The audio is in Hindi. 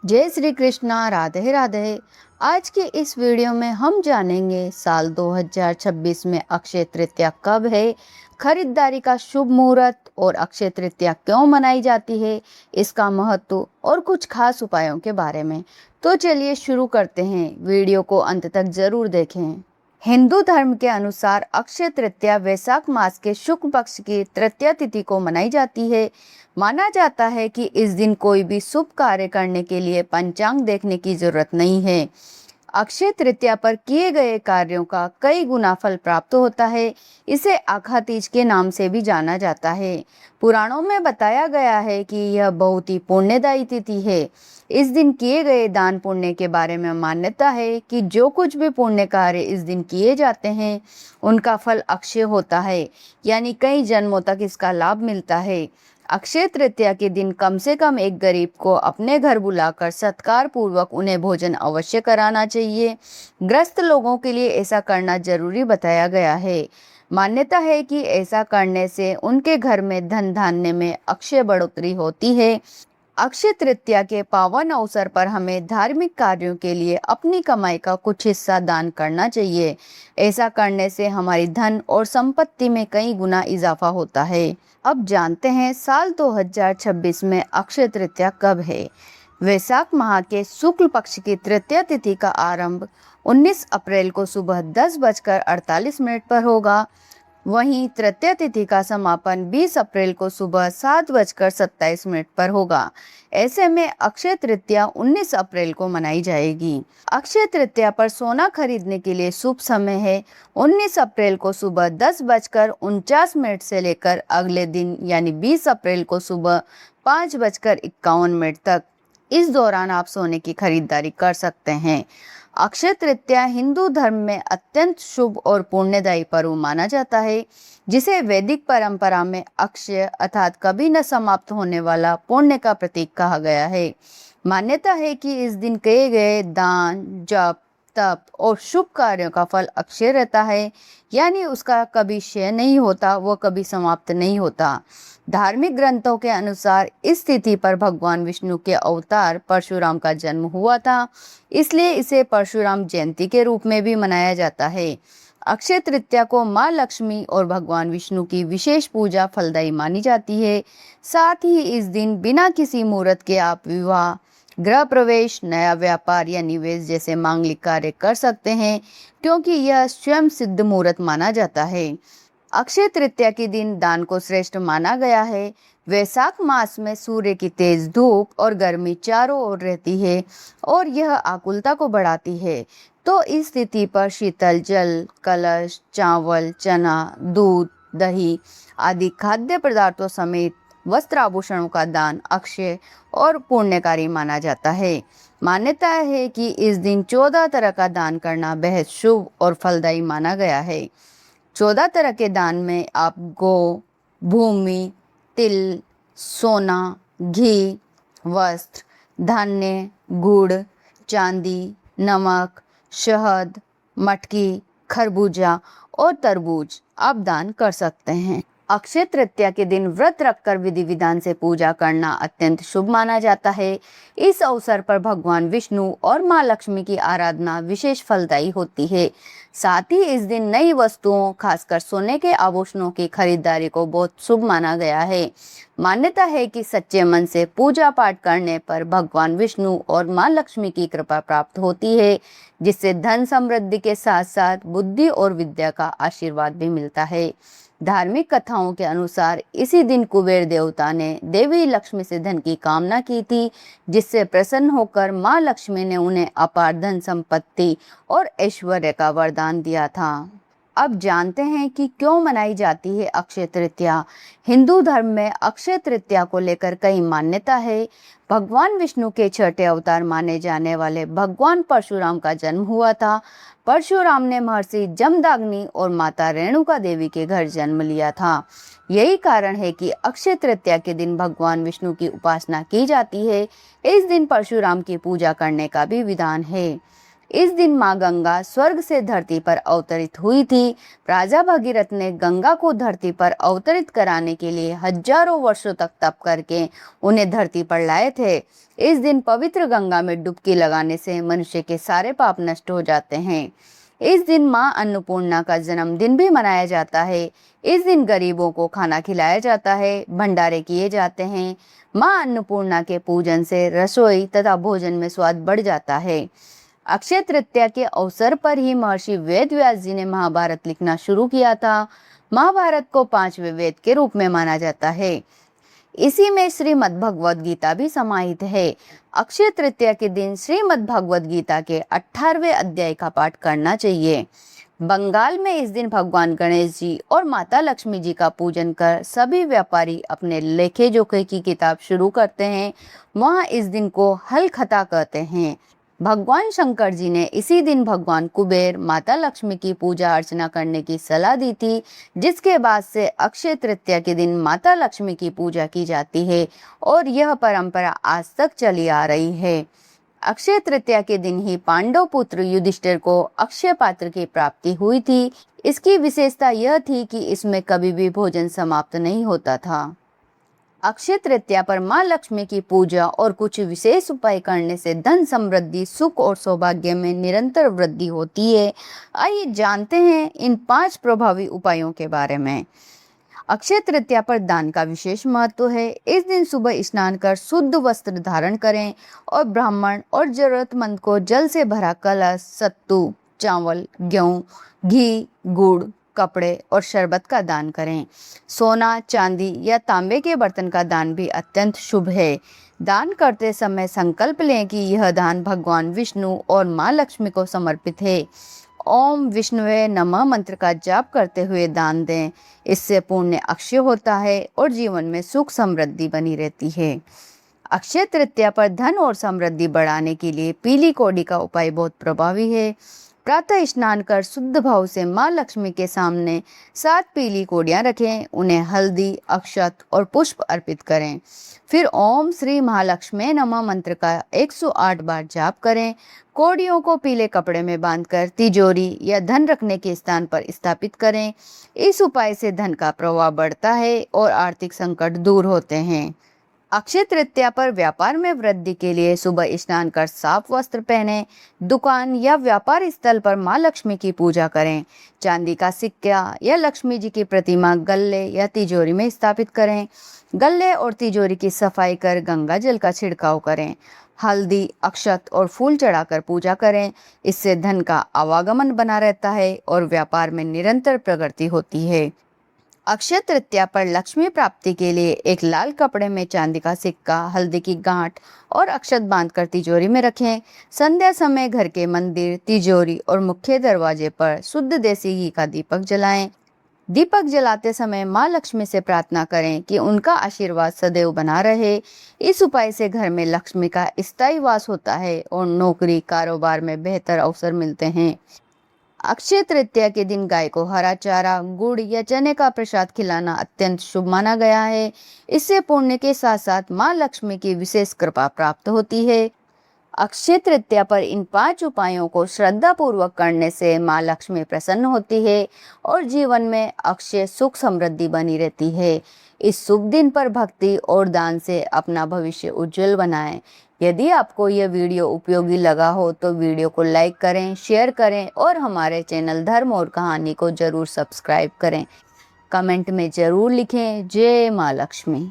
जय श्री कृष्णा, राधे राधे। आज के इस वीडियो में हम जानेंगे साल 2026 में अक्षय तृतीया कब है, खरीदारी का शुभ मुहूर्त और अक्षय तृतीया क्यों मनाई जाती है, इसका महत्व और कुछ खास उपायों के बारे में। तो चलिए शुरू करते हैं। वीडियो को अंत तक जरूर देखें। हिंदू धर्म के अनुसार अक्षय तृतीया वैशाख मास के शुक्ल पक्ष की तृतीया तिथि को मनाई जाती है। माना जाता है कि इस दिन कोई भी शुभ कार्य करने के लिए पंचांग देखने की जरूरत नहीं है। अक्षय तृतीया पर किए गए कार्यों का कई गुना फल प्राप्त होता है। इसे आखा तीज के नाम से भी जाना जाता है। पुराणों में बताया गया है कि यह बहुत ही पुण्यदायी तिथि है। इस दिन किए गए दान पुण्य के बारे में मान्यता है कि जो कुछ भी पुण्य कार्य इस दिन किए जाते हैं उनका फल अक्षय होता है, यानी कई जन्मों तक इसका लाभ मिलता है। अक्षय तृतीया के दिन कम से कम एक गरीब को अपने घर बुलाकर सत्कार पूर्वक उन्हें भोजन अवश्य कराना चाहिए। ग्रस्त लोगों के लिए ऐसा करना जरूरी बताया गया है। मान्यता है कि ऐसा करने से उनके घर में धन धान्य में अक्षय बढ़ोतरी होती है। अक्षय तृतीया के पावन अवसर पर हमें धार्मिक कार्यों के लिए अपनी कमाई का कुछ हिस्सा दान करना चाहिए। ऐसा करने से हमारी धन और संपत्ति में कई गुना इजाफा होता है। अब जानते हैं साल 2026 में अक्षय तृतीया कब है। वैशाख माह के शुक्ल पक्ष की तृतीया तिथि का आरंभ 19 अप्रैल को सुबह 10:48 पर होगा। वहीं तृतीया तिथि का समापन 20 अप्रैल को सुबह 7:27 पर होगा। ऐसे में अक्षय तृतीया 19 अप्रैल को मनाई जाएगी। अक्षय तृतीया पर सोना खरीदने के लिए शुभ समय है 19 अप्रैल को सुबह 10:49 से लेकर अगले दिन यानी 20 अप्रैल को सुबह 5:51 तक। इस दौरान आप सोने की खरीदारी कर सकते हैं। अक्षय तृतीया हिंदू धर्म में अत्यंत शुभ और पुण्यदायी पर्व माना जाता है, जिसे वैदिक परंपरा में अक्षय अर्थात कभी न समाप्त होने वाला पुण्य का प्रतीक कहा गया है। मान्यता है कि इस दिन किए गए दान, जप, तप और शुभ कार्यों का फल अक्षय रहता है, यानी उसका कभी क्षय नहीं होता, वो कभी समाप्त नहीं होता। धार्मिक ग्रंथों के अनुसार इस तिथि पर भगवान विष्णु के अवतार परशुराम का जन्म हुआ था, इसलिए इसे परशुराम जयंती के रूप में भी मनाया जाता है। अक्षय तृतीया को माँ लक्ष्मी और भगवान विष्णु की विशेष पूजा फलदायी मानी जाती है। साथ ही इस दिन बिना किसी मुहूर्त के आप विवाह, गृह प्रवेश, नया व्यापार या निवेश जैसे मांगलिक कार्य कर सकते हैं, क्योंकि यह स्वयं सिद्ध मुहूर्त माना जाता है। अक्षय तृतीया के दिन दान को श्रेष्ठ माना गया है। वैशाख मास में सूर्य की तेज धूप और गर्मी चारों ओर रहती है और यह आकुलता को बढ़ाती है। तो इस तिथि पर शीतल जल, कलश, चावल, चना, दूध, दही आदि खाद्य पदार्थों समेत वस्त्र आभूषणों का दान अक्षय और पुण्यकारी माना जाता है। मान्यता है कि इस दिन 14 तरह का दान करना बेहद शुभ और फलदायी माना गया है। 14 तरह के दान में आप गौ, भूमि, तिल, सोना, घी, वस्त्र, धान्य, गुड़, चांदी, नमक, शहद, मटकी, खरबूजा और तरबूज आप दान कर सकते हैं। अक्षय तृतीया के दिन व्रत रखकर विधि विधान से पूजा करना अत्यंत शुभ माना जाता है। इस अवसर पर भगवान विष्णु और माँ लक्ष्मी की आराधना विशेष फलदायी होती है। साथ ही इस दिन नई वस्तुओं, खासकर सोने के आभूषणों की खरीदारी को बहुत शुभ माना गया है। मान्यता है कि सच्चे मन से पूजा पाठ करने पर भगवान विष्णु और माँ लक्ष्मी की कृपा प्राप्त होती है, जिससे धन समृद्धि के साथ साथ बुद्धि और विद्या का आशीर्वाद भी मिलता है। धार्मिक कथाओं के अनुसार इसी दिन कुबेर देवता ने देवी लक्ष्मी से धन की कामना की थी, जिससे प्रसन्न होकर माँ लक्ष्मी ने उन्हें अपार धन संपत्ति और ऐश्वर्य का वरदान दिया था। अब जानते हैं कि क्यों मनाई जाती है अक्षय तृतीया। हिंदू धर्म में अक्षय तृतीया को लेकर कई मान्यता है। भगवान विष्णु के छठे अवतार माने जाने वाले भगवान परशुराम का जन्म हुआ था। परशुराम ने महर्षि जमदाग्नि और माता रेणुका देवी के घर जन्म लिया था। यही कारण है कि अक्षय तृतीया के दिन भगवान विष्णु की उपासना की जाती है। इस दिन परशुराम की पूजा करने का भी विधान है। इस दिन माँ गंगा स्वर्ग से धरती पर अवतरित हुई थी। राजा भगीरथ ने गंगा को धरती पर अवतरित कराने के लिए हजारों वर्षों तक तप करके उन्हें धरती पर लाए थे। इस दिन पवित्र गंगा में डुबकी लगाने से मनुष्य के सारे पाप नष्ट हो जाते हैं। इस दिन माँ अन्नपूर्णा का जन्मदिन भी मनाया जाता है। इस दिन गरीबों को खाना खिलाया जाता है, भंडारे किए जाते हैं। माँ अन्नपूर्णा के पूजन से रसोई तथा भोजन में स्वाद बढ़ जाता है। अक्षय तृतीया के अवसर पर ही महर्षि वेद व्यास जी ने महाभारत लिखना शुरू किया था। महाभारत को 5वें वेद के रूप में माना जाता है। इसी में श्रीमद् भगवद गीता भी समाहित है। अक्षय तृतीया के दिन श्रीमद् भगवद गीता के 18वें अध्याय का पाठ करना चाहिए। बंगाल में इस दिन भगवान गणेश जी और माता लक्ष्मी जी का पूजन कर सभी व्यापारी अपने लेखे जोखे की किताब शुरू करते हैं। वहाँ इस दिन को हलखता कहते हैं। भगवान शंकर जी ने इसी दिन भगवान कुबेर, माता लक्ष्मी की पूजा अर्चना करने की सलाह दी थी, जिसके बाद से अक्षय तृतीया के दिन माता लक्ष्मी की पूजा की जाती है और यह परंपरा आज तक चली आ रही है। अक्षय तृतीया के दिन ही पांडव पुत्र युधिष्ठिर को अक्षय पात्र की प्राप्ति हुई थी। इसकी विशेषता यह थी कि इसमें कभी भी भोजन समाप्त नहीं होता था। अक्षय तृतीया पर माँ लक्ष्मी की पूजा और कुछ विशेष उपाय करने से धन समृद्धि, सुख और सौभाग्य में निरंतर वृद्धि होती है। आइए जानते हैं इन 5 प्रभावी उपायों के बारे में। अक्षय तृतीया पर दान का विशेष महत्व है। इस दिन सुबह स्नान कर शुद्ध वस्त्र धारण करें और ब्राह्मण और जरूरतमंद को जल से भरा कलश, सत्तू, चावल, गेहूं, घी, गुड़, कपड़े और शरबत का दान करें। सोना, चांदी या तांबे के बर्तन का दान भी अत्यंत शुभ है। दान करते समय संकल्प लें कि यह दान भगवान विष्णु और माँ लक्ष्मी को समर्पित है। ओम विष्णुवे नमः मंत्र का जाप करते हुए दान दें। इससे पुण्य अक्षय होता है और जीवन में सुख समृद्धि बनी रहती है। अक्षय तृतीया पर धन और समृद्धि बढ़ाने के लिए पीली कौड़ी का उपाय बहुत प्रभावी है। प्रातः स्नान कर शुद्ध भाव से माँ लक्ष्मी के सामने 7 पीली कौड़ियाँ रखें। उन्हें हल्दी, अक्षत और पुष्प अर्पित करें। फिर ओम श्री महालक्ष्मी नमः मंत्र का 108 बार जाप करें। कौड़ियों को पीले कपड़े में बांधकर तिजोरी या धन रखने के स्थान पर स्थापित करें। इस उपाय से धन का प्रवाह बढ़ता है और आर्थिक संकट दूर होते हैं। अक्षय तृतीया पर व्यापार में वृद्धि के लिए सुबह स्नान कर साफ वस्त्र पहने। दुकान या व्यापार स्थल पर माँ लक्ष्मी की पूजा करें। चांदी का सिक्का या लक्ष्मी जी की प्रतिमा गल्ले या तिजोरी में स्थापित करें। गल्ले और तिजोरी की सफाई कर गंगा जल का छिड़काव करें। हल्दी, अक्षत और फूल चढ़ाकर पूजा करें। इससे धन का आवागमन बना रहता है और व्यापार में निरंतर प्रगति होती है। अक्षय तृतीया पर लक्ष्मी प्राप्ति के लिए एक लाल कपड़े में चांदी का सिक्का, हल्दी की गांठ और अक्षत बांधकर तिजोरी में रखें। संध्या समय घर के मंदिर, तिजोरी और मुख्य दरवाजे पर शुद्ध देसी घी का दीपक जलाएं। दीपक जलाते समय माँ लक्ष्मी से प्रार्थना करें कि उनका आशीर्वाद सदैव बना रहे। इस उपाय से घर में लक्ष्मी का स्थायी वास होता है और नौकरी, कारोबार में बेहतर अवसर मिलते हैं। अक्षय तृतीया के दिन गाय को हरा चारा, गुड़ या चने का प्रसाद खिलाना अत्यंत शुभ माना गया है। इससे पुण्य के साथ साथ माँ लक्ष्मी की विशेष कृपा प्राप्त होती है। अक्षय तृतीया पर इन 5 उपायों को श्रद्धा पूर्वक करने से माँ लक्ष्मी प्रसन्न होती है और जीवन में अक्षय सुख समृद्धि बनी रहती है। इस शुभ दिन पर भक्ति और दान से अपना भविष्य उज्जवल बनाएं। यदि आपको यह वीडियो उपयोगी लगा हो तो वीडियो को लाइक करें, शेयर करें और हमारे चैनल धर्म और कहानी को जरूर सब्सक्राइब करें। कमेंट में जरूर लिखें जय माँ लक्ष्मी।